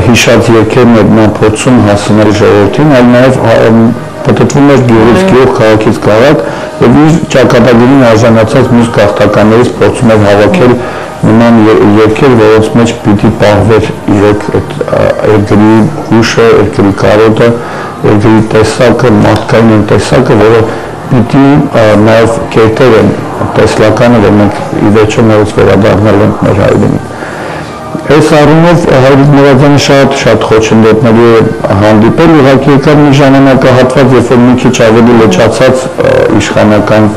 հիշած երկերն էր նա փորձում հասնել ժողովրդին, այլ նաև պատտվում էր գյուղից գյուղ, քաղաքից քաղաք եւ իր ճակատագիրին արժանացած մյուս գաղթականներից փորձում էր հավաքել նման երկեր, որոնց մեջ պիտի պահվեր իրեք երկրի հուշը, երկրի կարոտը, երկրի տեսակը, մարդկային տեսակը, որը պիտի նաև կերտեր են տեսլականը, որ մենք ի վերջո նորից վերադառնալ ենք մեր հայրենին։ Այս առումով Հայրիկ Նորաձյանը շատ խոչընդոտների է հանդիպել, ուղղակի եկավ մի ժամանակահատված, երբ որ մի քիչ ավելի լճացած իշխանական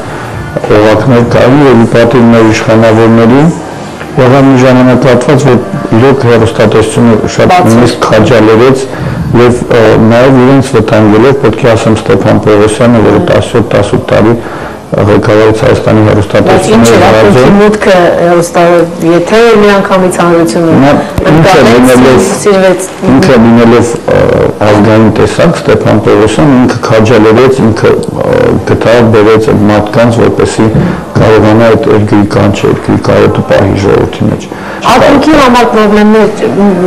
օղակներ կային եւ ի պատիվ մեր իշխանավորներին եղավ մի ժամանակահատված, որ իրոք հեռուստատեսությունը շատ նույնիսկ քաջալերեց եւ նաեւ իրենց վտանգելով, պետք է ասեմ Ստեփան Պողոսյանը, որը 17-18 տարի ղեկավարից Հայաստանի հեռուստատեսությունը հարազատ մուտքը եթե մի անգամից հանրությունը ինքը լինելով ազգային տեսակ Ստեփան Պողոսյանը ինքը քաջալերեց, ինքը գտավ բերեց այդ մարդկանց, որպեսզի կարողանա այդ երկրի կանչը, երկրի կարոտը պահի ժողովրդի մեջ։ Ակունքի համար պրոբլեմներ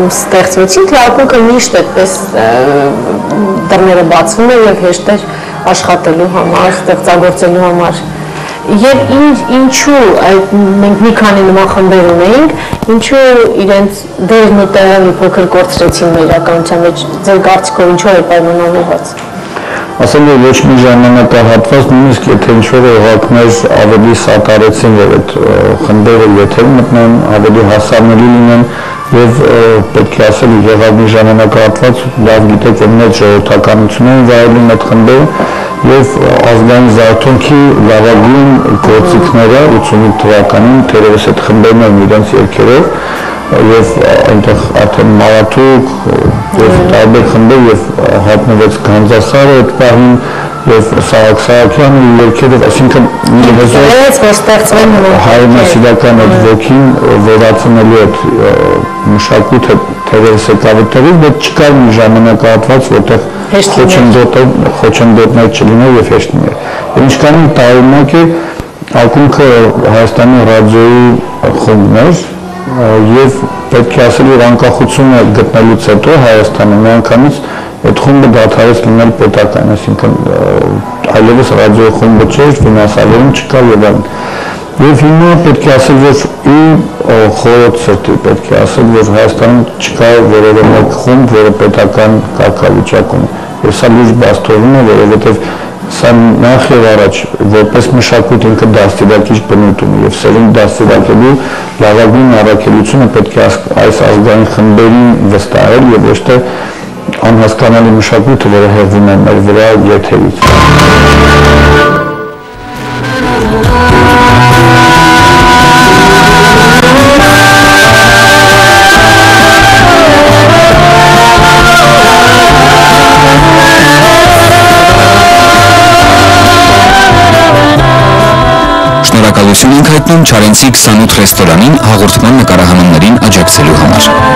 ստեղծվեցին, թե ակունքը միշտ այդպես դռները բացվում է եւ հեշտ է աշխատելու համար, ստեղծագործելու համար։ Եվ ինչու մենք մի քանի նման խմբեր ունեինք, ինչու իրենց դերն ու տեղը մի փոքր կորցրեցին մեր իրականության մեջ, ձեր կարծիքով ինչու է պայմանավորված։ Ասեմ որ ոչ մի ժամանակահատված, նույնիսկ եթե ինչ-որ օղակներ ավելի սատարեցին, որ այդ խմբերը եթեր մտնեն, ավելի հասանելի լինեն եւ պետք է ասել եղավ մի ժամանակահատված, լավ գիտեք, որ մեծ ժողովրդականություն են վայելում այդ խմբերը եւ ազգային զարթոնքի լավագույն գործիքները 85 թվականին թերևս այդ խմբերն են իրենց երկերով եւ այնտեղ արդեն Մարաթուկ եւ տարբեր խմբեր եւ հատնվեց Գանձասարը այդ պահին եւ Սահակ Սահակյանը երկերով, այսինքն հայրենասիրական այդ ոգին վերացնելու այդ մշակույթը թերևս եկավ այդտեղից, բայց չկար մի ժամանակահատված, որտեղ խոչընդոտներ չլիներ եւ հեշտ լիներ։ Ինչքան տարօրինակ է ակունքը Հայաստանի ռադիոյի խումբն էր եւ պետք է ասել որ անկախությունը գտնելուց հետո Հայաստանը միանգամից այդ խումբը դադարեց լինել պետական, այսինքն այլևս ռադիոյի խումբը չէր, ֆինանսավորում չկար եւ այլն։ Եվ հիմա պետք է ասել որ խորհուրդ սրտի պետք է ասել որ Հայաստանում չկա որևէ մեկ խումբ, որը պետական կարգավիճակում է։ Եվ սա լուրջ բացթողում է, որովհետեւ սա նախ եւ առաջ որպես մշակույթ ինքը դաստիարակիչ բնույթ ունի եւ սերուն դաստիարակելու լավագույն առաքելությունը պետք է այս ազգային խմբերին վստահել եւ ոչ թե անհասկանալի մշակույթը, որը հեղվում է մեր վրա եթերից։ Շնորհակալություն ենք հայտնում Չարենցի 28 ռեստորանին հաղորդման նկարահանումներին աջակցելու համար։